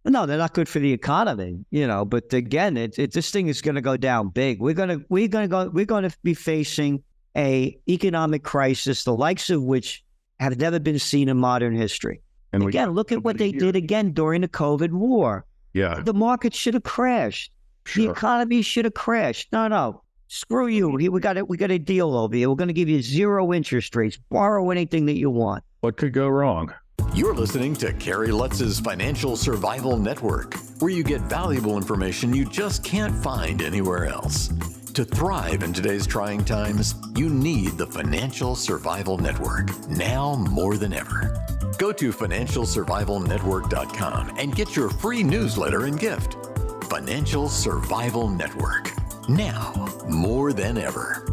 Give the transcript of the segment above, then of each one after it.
No, they're not good for the economy, but again, this thing is going to go down big. We're going to be facing a economic crisis, the likes of which have never been seen in modern history. And again, look at what they did again during the COVID war. Yeah. The market should have crashed. Sure. The economy should have crashed. No. Screw you. We got a deal over here. We're going to give you 0 interest rates. Borrow anything that you want. What could go wrong? You're listening to Kerry Lutz's Financial Survival Network, where you get valuable information you just can't find anywhere else. To thrive in today's trying times, you need the Financial Survival Network, now more than ever. Go to financialsurvivalnetwork.com and get your free newsletter and gift. Financial Survival Network, now more than ever.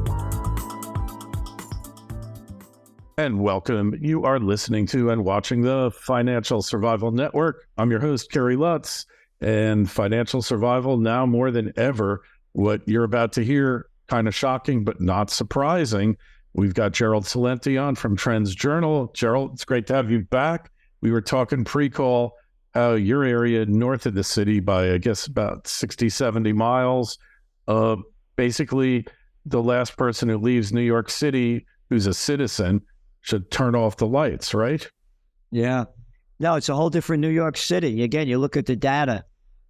And welcome. You are listening to and watching the Financial Survival Network. I'm your host, Kerry Lutz, and financial survival now more than ever. What you're about to hear, kind of shocking, but not surprising. We've got Gerald Celente on from Trends Journal. Gerald, it's great to have you back. We were talking pre-call how your area north of the city by, I guess, about 60, 70 miles, basically the last person who leaves New York City who's a citizen should turn off the lights, right? Yeah. No, it's a whole different New York City. Again, you look at the data.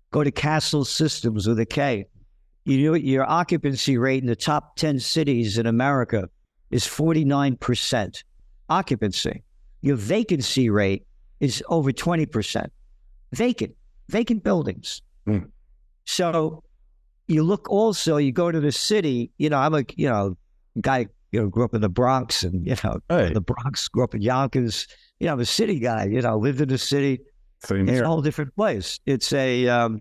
Go to Castle Systems with a K. Your occupancy rate in the top 10 cities in America is 49% occupancy. Your vacancy rate is over 20%. Vacant buildings. Mm. So you look also, you go to the city, I'm a, guy, grew up in the Bronx and, Hey. The Bronx, grew up in Yonkers, I'm a city guy, lived in the city. Same It's here. a whole different place. It's your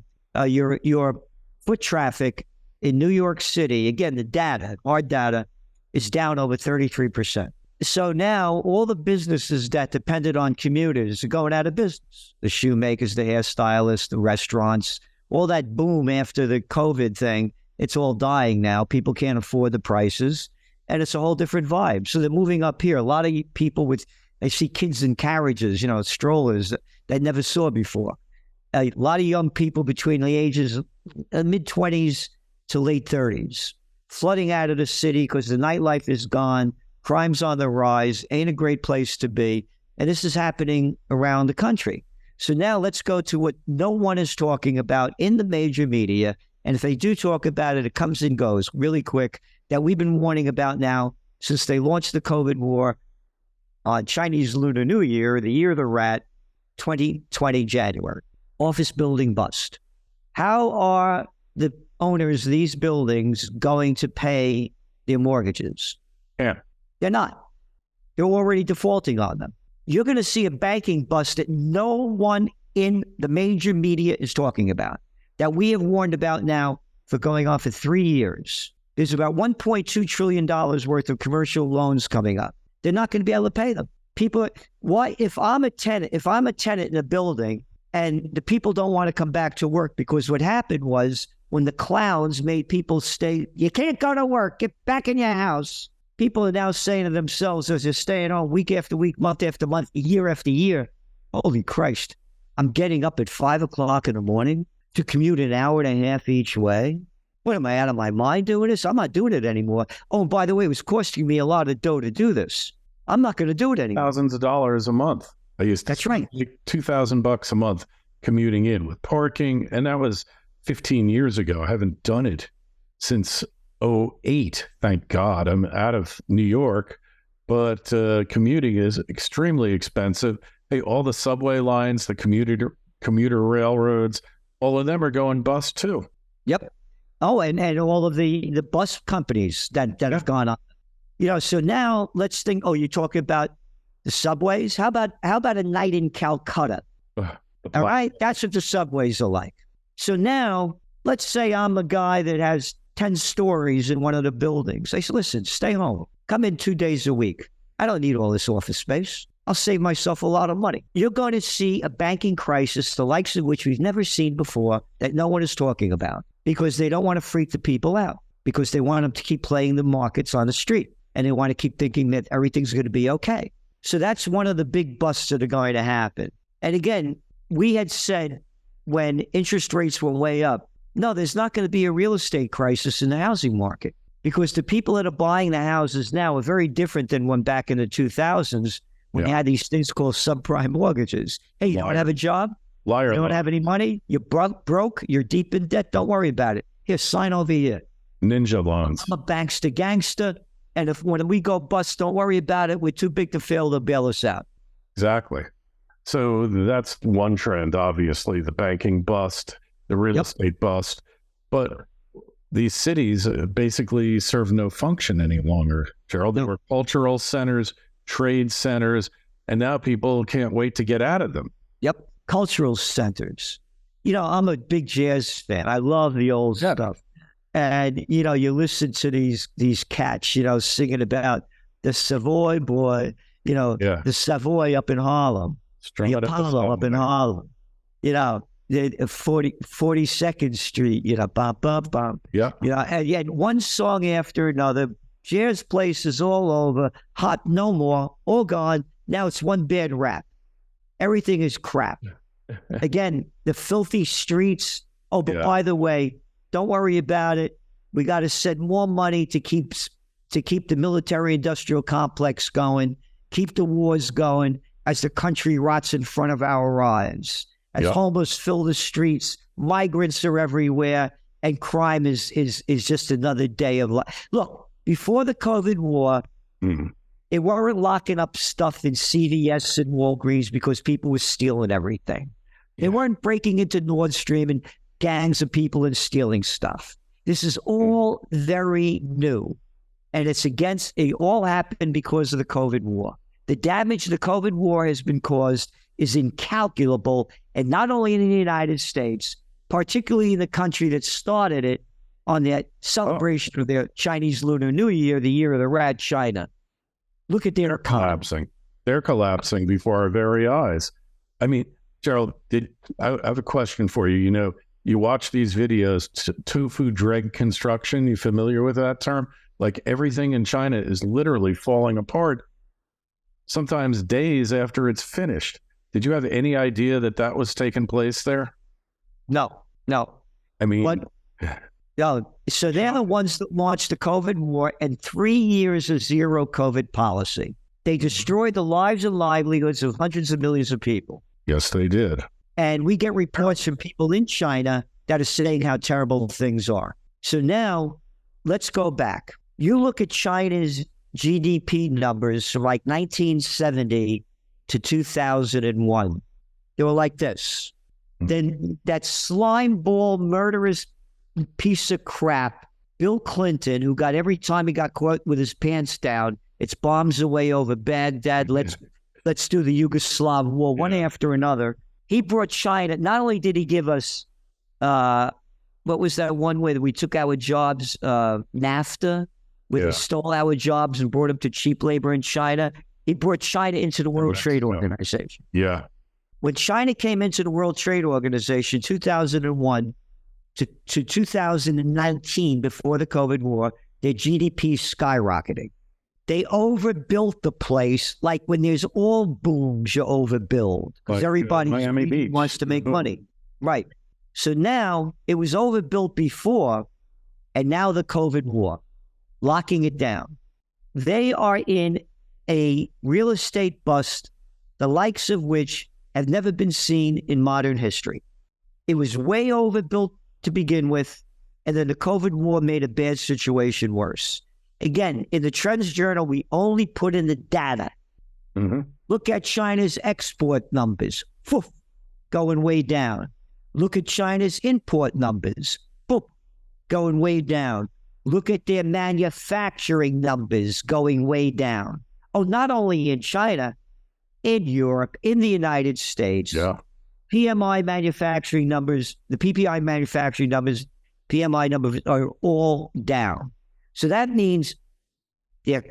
foot traffic in New York City, again, the data, hard data, is down over 33%. So now all the businesses that depended on commuters are going out of business. The shoemakers, the hairstylists, the restaurants, all that boom after the COVID thing, it's all dying now. People can't afford the prices, and it's a whole different vibe. So they're moving up here. A lot of people I see kids in carriages, strollers that never saw before. A lot of young people between the ages of mid-20s to late 30s, flooding out of the city because the nightlife is gone, crime's on the rise, ain't a great place to be, and this is happening around the country. So now let's go to what no one is talking about in the major media, and if they do talk about it, it comes and goes really quick, that we've been warning about now since they launched the COVID war on Chinese Lunar New Year, the year of the rat, 2020 January. Office building bust. How are the owners of these buildings going to pay their mortgages? Yeah. They're not. They're already defaulting on them. You're going to see a banking bust that no one in the major media is talking about, that we have warned about now for going on for 3 years. There's about $1.2 trillion worth of commercial loans coming up. They're not going to be able to pay them. Why? If I'm a tenant in a building and the people don't want to come back to work, because what happened was when the clowns made people stay, you can't go to work, get back in your house. People are now saying to themselves as they're staying on week after week, month after month, year after year, holy Christ, I'm getting up at 5 o'clock in the morning to commute an hour and a half each way. What, am I out of my mind doing this? I'm not doing it anymore. Oh, and by the way, it was costing me a lot of dough to do this. I'm not going to do it anymore. Thousands of dollars a month. I used to That's right. $2,000 a month commuting in with parking, and that was 15 years ago. I haven't done it since 2008. Thank God. I'm out of New York, but commuting is extremely expensive. Hey, all the subway lines, the commuter railroads, all of them are going bust too. Yep. Oh, and all of the bus companies that have gone up. So now let's think, you talk about the subways. How about a night in Calcutta? All right? That's what the subways are like. So now let's say I'm a guy that has 10 stories in one of the buildings. I say, listen, stay home. Come in 2 days a week. I don't need all this office space. I'll save myself a lot of money. You're going to see a banking crisis, the likes of which we've never seen before, that no one is talking about, because they don't want to freak the people out, because they want them to keep playing the markets on the street, and they want to keep thinking that everything's going to be okay. So that's one of the big busts that are going to happen. And again, we had said when interest rates were way up. No, there's not going to be a real estate crisis in the housing market because the people that are buying the houses now are very different than when back in the 2000s when you had these things called subprime mortgages. Hey, you don't have a job? Liar. You don't have any money? You're broke? You're deep in debt? Don't worry about it. Here, sign over here. Ninja loans. I'm a bankster gangster. And when we go bust, don't worry about it. We're too big to fail. They'll bail us out. Exactly. So that's one trend, obviously, the banking bust, the real estate bust. But these cities basically serve no function any longer, Gerald. They were cultural centers, trade centers, and now people can't wait to get out of them. Yep. Cultural centers. You know, I'm a big jazz fan. I love the old stuff. And, you know, you listen to these cats, you know, singing about the Savoy boy, you know, the Savoy up in Harlem. The Apollo up in Harlem, you know, the 42nd Street, you know, bum, bum, bum. Yeah. You know, and yet one song after another, jazz places all over, hot, no more, all gone. Now it's one bad rap. Everything is crap. Again, the filthy streets. Oh, but by the way, don't worry about it. We got to send more money to keep the military-industrial complex going, keep the wars going, as the country rots in front of our eyes, as homeless fill the streets, migrants are everywhere, and crime is just another day of life. Look, before the COVID war, they weren't locking up stuff in CVS and Walgreens because people were stealing everything. They weren't breaking into Nordstrom and gangs of people and stealing stuff. This is all very new, and it all happened because of the COVID war. The damage the COVID war has been caused is incalculable, and not only in the United States, particularly in the country that started it on that celebration of their Chinese Lunar New Year, the year of the rat, China. Look at their collapsing. They're collapsing before our very eyes. I mean, Gerald, I have a question for you. You know, you watch these videos, tofu dreg construction. You familiar with that term? Like everything in China is literally falling apart, sometimes days after it's finished. Did you have any idea that was taking place there? No. I mean, so they're the ones that launched the COVID war and 3 years of zero COVID policy. They destroyed the lives and livelihoods of hundreds of millions of people. Yes, they did. And we get reports from people in China that are saying how terrible things are. So now let's go back. You look at China's GDP numbers from like 1970 to 2001. They were like this. Then that slime ball murderous piece of crap, Bill Clinton, who got every time he got caught with his pants down, it's bombs away over Baghdad. Let's do the Yugoslav war, one after another. He brought China. Not only did he give us, what was that one way that we took our jobs, NAFTA, where they stole our jobs and brought them to cheap labor in China. He brought China into the World Trade Organization. Yeah. When China came into the World Trade Organization, 2001 to 2019, before the COVID war, their GDP skyrocketing. They overbuilt the place. Like when there's all booms, you overbuild because everybody wants to make money. Right. So now it was overbuilt before, and now the COVID war, locking it down. They are in a real estate bust, the likes of which have never been seen in modern history. It was way overbuilt to begin with, and then the COVID war made a bad situation worse. Again, in the Trends Journal, we only put in the data. Look at China's export numbers, going way down. Look at China's import numbers, going way down. Look at their manufacturing numbers going way down. Oh, not only in China, in Europe, in the United States. Yeah. PMI manufacturing numbers, the PPI manufacturing numbers, PMI numbers are all down. So that means they're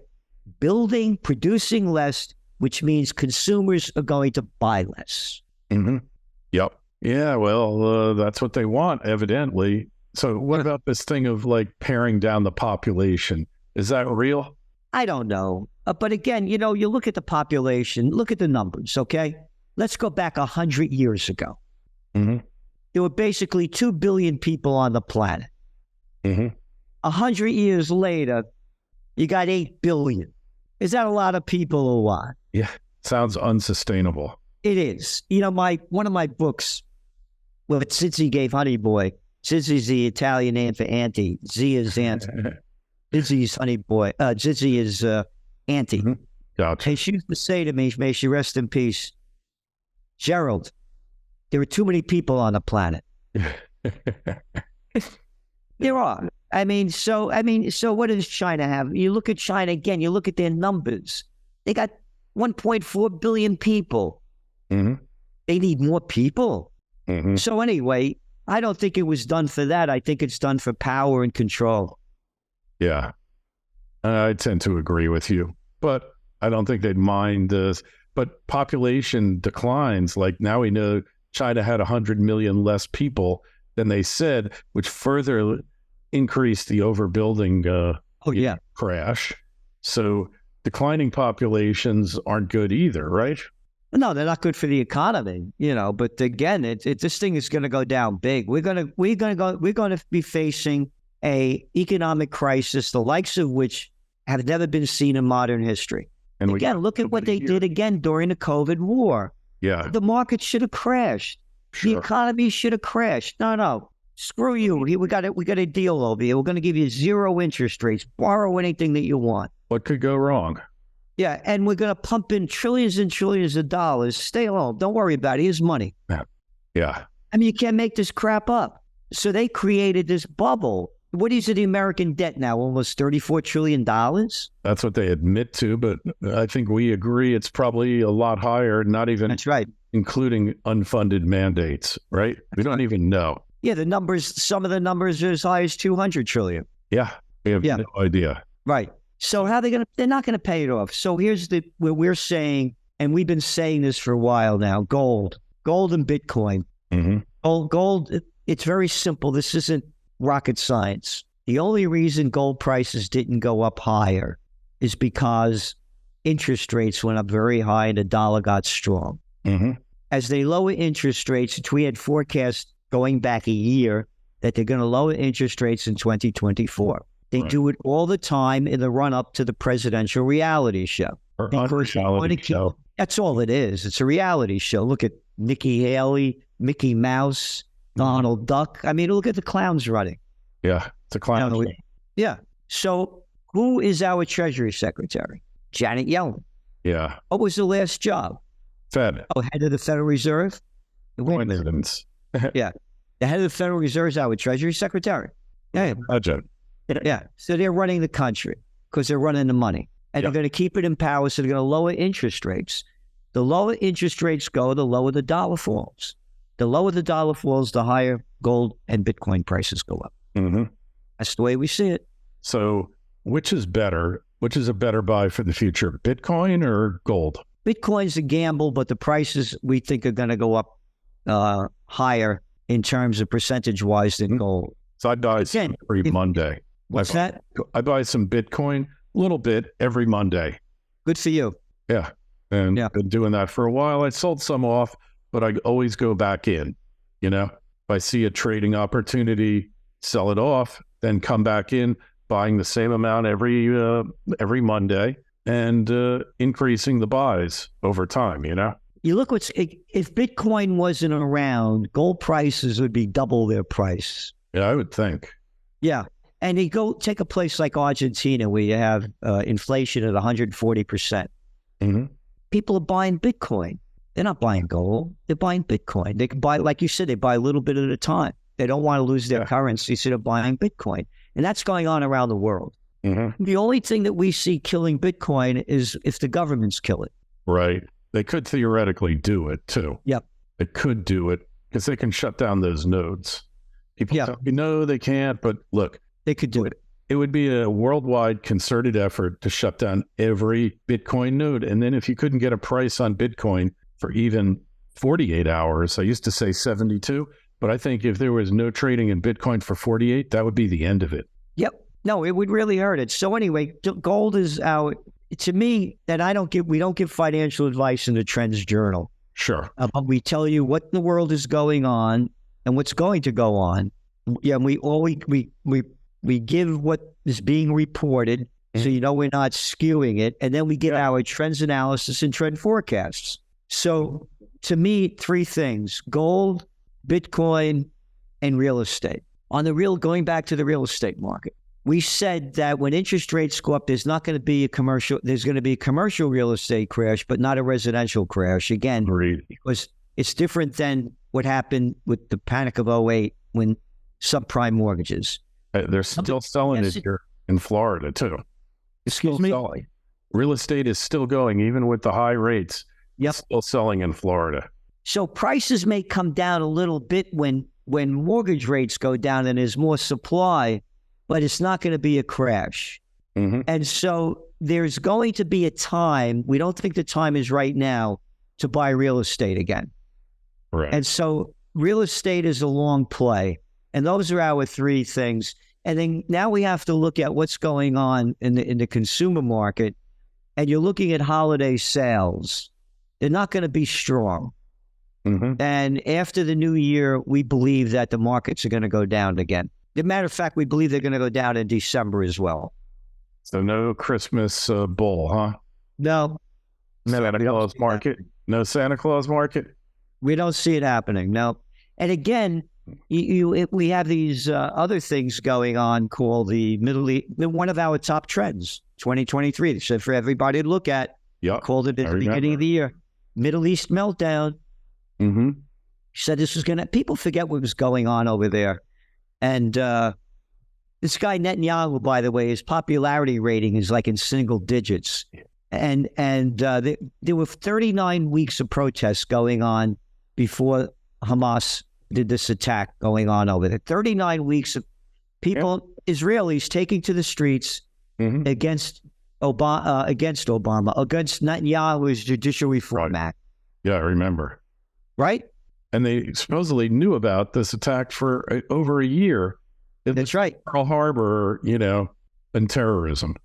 producing less, which means consumers are going to buy less. Yep. Yeah, well, that's what they want, evidently. So what about this thing of like paring down the population? Is that real? I don't know. But again, you know, you look at the population, look at the numbers, okay? Let's go back 100 years ago. there were basically 2 billion people on the planet. Mm-hmm. 100 years later, you got 8 billion. Is that a lot of people or what? Yeah, sounds unsustainable. It is. You know, one of my books, what Zizzy gave Honey Boy. Zizzy's the Italian name for auntie. Z is aunt. Zizzy's Honey Boy. Zizzy is auntie. Mm-hmm. Gotcha. And she used to say to me, may she rest in peace, Gerald, there are too many people on the planet. There are. So what does China have? You look at China again, you look at their numbers. They got 1.4 billion people. Mm-hmm. They need more people. Mm-hmm. So anyway, I don't think it was done for that. I think it's done for power and control. Yeah. I tend to agree with you, but I don't think they'd mind this. But population declines. Like now we know China had 100 million less people than they said, which further increased the overbuilding crash. So declining populations aren't good either, right? No, they're not good for the economy, But again, this thing is going to go down big. We're going to be facing a economic crisis, the likes of which have never been seen in modern history. And again, look at what they did again during the COVID war. Yeah, the market should have crashed. Sure. The economy should have crashed. No. Screw you. We got a deal over here. We're going to give you 0 interest rates. Borrow anything that you want. What could go wrong? Yeah, and we're going to pump in trillions and trillions of dollars. Stay home. Don't worry about it. Here's money. Yeah. You can't make this crap up. So they created this bubble. What is the American debt now? Almost $34 trillion? That's what they admit to, but I think we agree it's probably a lot higher, not even That's right. including unfunded mandates, right? We don't even know. Yeah, some of the numbers are as high as 200 trillion. Yeah, we have no idea. Right. So how they're not going to pay it off. So here's what we're saying, and we've been saying this for a while now, gold and Bitcoin. Mm-hmm. Gold, it's very simple. This isn't rocket science. The only reason gold prices didn't go up higher is because interest rates went up very high and the dollar got strong. Mm-hmm. As they lower interest rates, which we had forecast going back a year that they're going to lower interest rates in 2024. They do it all the time in the run-up to the presidential reality show. Show. That's all it is. It's a reality show. Look at Nikki Haley, Mickey Mouse, Donald Duck. Look at the clowns running. Yeah, it's a clown show. Yeah. So who is our Treasury Secretary? Janet Yellen. Yeah. What was the last job? Fed. Head of the Federal Reserve? Coincidence. Yeah. The head of the Federal Reserve is our Treasury Secretary. Yeah. Budget. Yeah. So they're running the country because they're running the money. And they're going to keep it in power, so they're going to lower interest rates. The lower interest rates go, the lower the dollar falls. The lower the dollar falls, the higher gold and Bitcoin prices go up. Mm-hmm. That's the way we see it. So which is better? Which is a better buy for the future, Bitcoin or gold? Bitcoin's a gamble, but the prices we think are going to go up higher in terms of percentage-wise than gold. So I buy some every Monday. What's that? I buy some Bitcoin, a little bit every Monday. Good for you. Yeah. And been doing that for a while. I sold some off, but I always go back in. If I see a trading opportunity, sell it off, then come back in, buying the same amount every Monday and increasing the buys over time, You look if Bitcoin wasn't around, gold prices would be double their price. Yeah, I would think. Yeah. And you go take a place like Argentina where you have inflation at 140%. Mm-hmm. People are buying Bitcoin. They're not buying gold. They're buying Bitcoin. They can buy, like you said, they buy a little bit at a time. They don't want to lose their currency, so they're buying Bitcoin. And that's going on around the world. Mm-hmm. The only thing that we see killing Bitcoin is if the governments kill it. Right. They could theoretically do it, too. Yep. They could do it because they can shut down those nodes. People tell me, no, they can't. But look. They could do it. It would be a worldwide concerted effort to shut down every Bitcoin node. And then if you couldn't get a price on Bitcoin for even 48 hours, I used to say 72, but I think if there was no trading in Bitcoin for 48, that would be the end of it. Yep. No, it would really hurt it. So anyway, gold is to me, that we don't give financial advice in the Trends Journal. Sure. But we tell you what in the world is going on and what's going to go on. Yeah, and we give what is being reported, so we're not skewing it, and then we give our trends analysis and trend forecasts. So to me, three things: gold, Bitcoin, and real estate. Going back to the real estate market, we said that when interest rates go up, there's going to be a commercial real estate crash, but not a residential crash. Again, because it's different than what happened with the panic of '08 when subprime mortgages. They're still selling it here in Florida too. Excuse me? Real estate is still going, even with the high rates. Yep. Still selling in Florida. So prices may come down a little bit when mortgage rates go down and there's more supply, but it's not going to be a crash. Mm-hmm. And so there's going to be a time, we don't think the time is right now, to buy real estate again. Right. And so real estate is a long play. And those are our three things. And then now we have to look at what's going on in the consumer market. And you're looking at holiday sales. They're not going to be strong. Mm-hmm. And after the new year, we believe that the markets are going to go down again. As a matter of fact, we believe they're going to go down in December as well. So no Christmas bull, huh? No. Santa Claus market? No Santa Claus market? We don't see it happening, no. And again, we have these other things going on called the Middle East, one of our top trends, 2023. So for everybody to look at, called it at the beginning of the year, Middle East meltdown. Mm-hmm. Said this was people forget what was going on over there. And this guy Netanyahu, by the way, his popularity rating is like in single digits. And there were 39 weeks of protests going on before Hamas did this attack going on over there. 39 weeks of people, Israelis taking to the streets against Obama, against Netanyahu's Judicial Reform Act. Yeah, I remember. Right? And they supposedly knew about this attack for over a year. That's right. Pearl Harbor, and terrorism.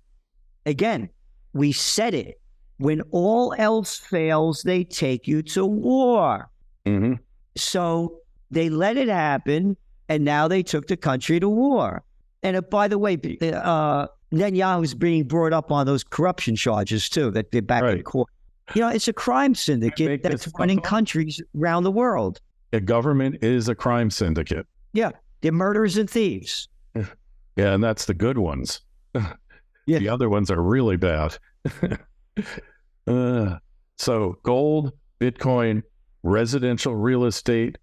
Again, we said it. When all else fails, they take you to war. Mm-hmm. So they let it happen, and now they took the country to war. And by the way, Netanyahu's being brought up on those corruption charges, too, that they're back in court. It's a crime syndicate that's running countries around the world. The government is a crime syndicate. Yeah, they're murderers and thieves. Yeah, and that's the good ones. Yeah. The other ones are really bad. So gold, Bitcoin, residential real estate,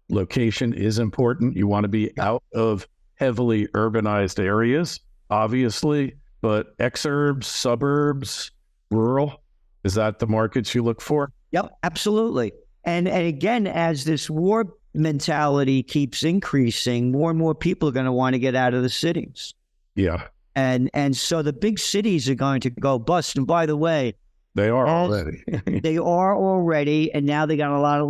location is important. You want to be out of heavily urbanized areas, obviously, but exurbs, suburbs, rural, is that the markets you look for? Yep, absolutely. And again, as this war mentality keeps increasing, more and more people are going to want to get out of the cities. Yeah. And so the big cities are going to go bust. And by the way, they are already. They are already, and now they got a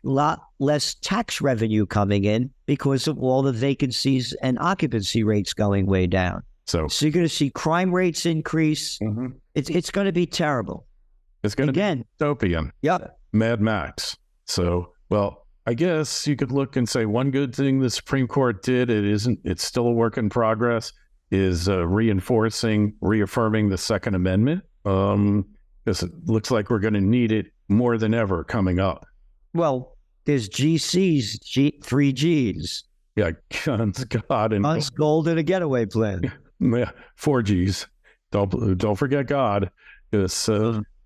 lot less tax revenue coming in because of all the vacancies and occupancy rates going way down. So you're going to see crime rates increase. Mm-hmm. It's going to be terrible. It's going to be dystopian. Yep. Mad Max. So, well, I guess you could look and say one good thing the Supreme Court did, it's still a work in progress, is reaffirming the Second Amendment. Because it looks like we're going to need it more than ever coming up. Well, there's GCs, 3 Gs. Yeah, guns, God, and guns, gold, and a getaway plan. Yeah, 4 Gs. Don't forget God, because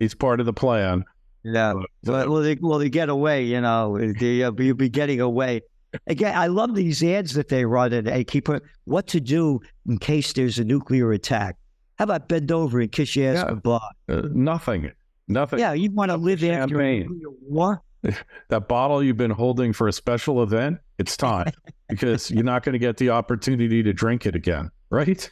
he's part of the plan. Yeah, well, they get away. You'll be getting away. Again, I love these ads that they run, and they keep what to do in case there's a nuclear attack. How about bend over and kiss your ass goodbye? Nothing. Yeah, you want to live after a war? That bottle you've been holding for a special event, it's time. Because you're not going to get the opportunity to drink it again, right?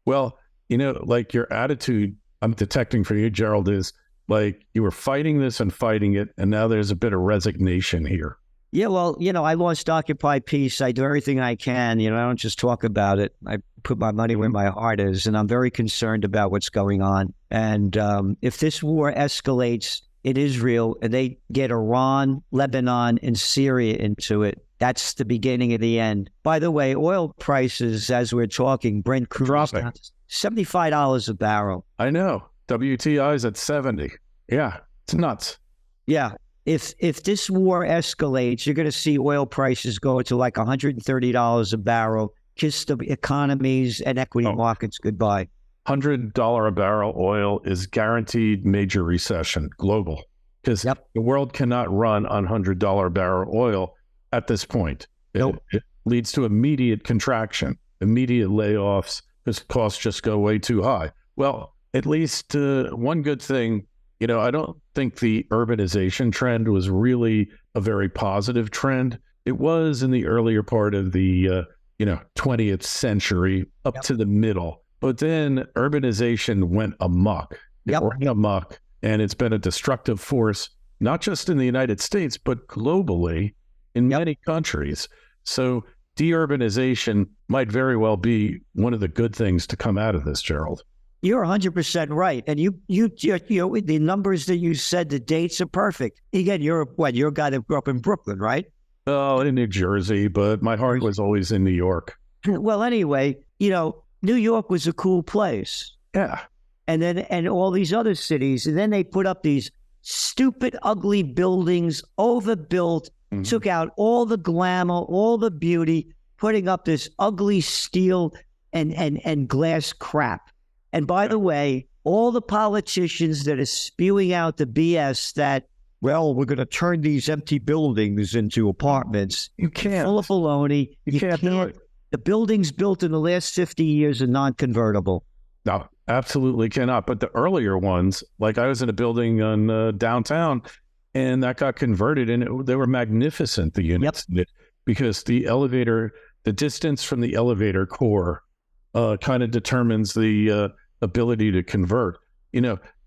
Well, like your attitude I'm detecting for you, Gerald, is like you were fighting this and fighting it, and now there's a bit of resignation here. Yeah, well, I launched Occupy Peace. I do everything I can. I don't just talk about it. I put my money where my heart is, and I'm very concerned about what's going on. And if this war escalates in Israel, and they get Iran, Lebanon, and Syria into it. That's the beginning of the end. By the way, oil prices, as we're talking, Brent crude dropping. down to $75 a barrel. I know. WTI's at 70. Yeah, it's nuts. Yeah. If this war escalates, you're going to see oil prices go to like $130 a barrel. Kiss the economies and equity markets goodbye. $100 a barrel oil is guaranteed major recession, global, because the world cannot run on $100 barrel oil at this point. It leads to immediate contraction, immediate layoffs, because costs just go way too high. Well, at least one good thing, I don't think the urbanization trend was really a very positive trend. It was in the earlier part of the 20th century up to the middle. But then urbanization went amok. It ran amok, and it's been a destructive force, not just in the United States, but globally in many countries. So deurbanization might very well be one of the good things to come out of this, Gerald. You're 100% right. And you the numbers that you said, the dates are perfect. Again, you're a guy that grew up in Brooklyn, right? Oh, in New Jersey, but my heart was always in New York. Well, anyway, New York was a cool place. Yeah. And all these other cities. And then they put up these stupid, ugly buildings, overbuilt, took out all the glamour, all the beauty, putting up this ugly steel and glass crap. And by the way, all the politicians that are spewing out the BS that, well, we're going to turn these empty buildings into apartments. You can't. Full of baloney. You can't do it. The buildings built in the last 50 years are non-convertible. No, absolutely cannot. But the earlier ones, like I was in a building on downtown, and that got converted, and they were magnificent, the units, because the distance from the elevator core kind of determines the ability to convert.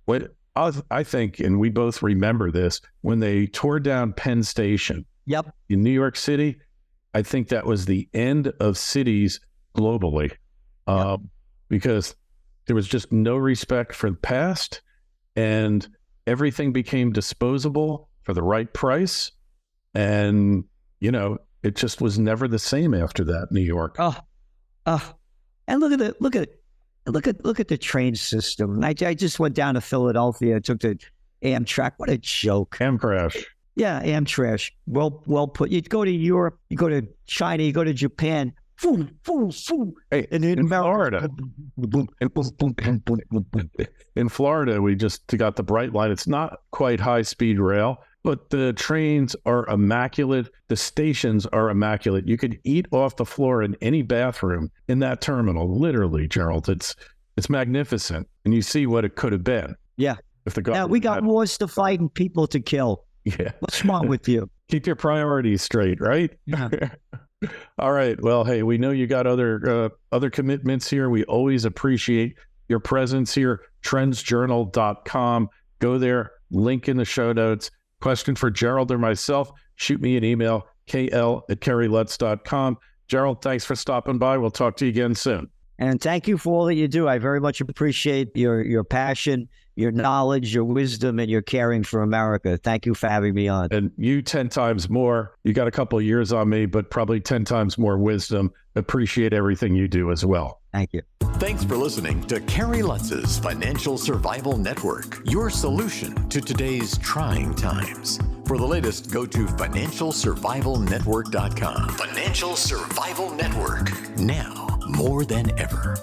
What I think, and we both remember this, when they tore down Penn Station in New York City, I think that was the end of cities globally, because there was just no respect for the past, and everything became disposable for the right price. And, it just was never the same after that, New York. And look at the train system. I just went down to Philadelphia, took the Amtrak. What a joke. Amcrash. Yeah, Amtrak. Well put. You go to Europe, you go to China, you go to Japan. Hey, in Florida. In Florida, we just got the Bright Line. It's not quite high-speed rail, but the trains are immaculate. The stations are immaculate. You could eat off the floor in any bathroom in that terminal, literally, Gerald. It's magnificent. And you see what it could have been. Yeah. If the now, we got wars to fight and people to kill. Yeah. What's wrong with you? Keep your priorities straight, right? Yeah. All right. Well, hey, we know you got other commitments here. We always appreciate your presence here. Trendsjournal.com. Go there. Link in the show notes. Question for Gerald or myself, shoot me an email, kl@kerrylutz.com. Gerald, thanks for stopping by. We'll talk to you again soon. And thank you for all that you do. I very much appreciate your passion, your knowledge, your wisdom, and your caring for America. Thank you for having me on. And you 10 times more. You got a couple of years on me, but probably 10 times more wisdom. Appreciate everything you do as well. Thank you. Thanks for listening to Kerry Lutz's Financial Survival Network, your solution to today's trying times. For the latest, go to financialsurvivalnetwork.com. Financial Survival Network, now more than ever.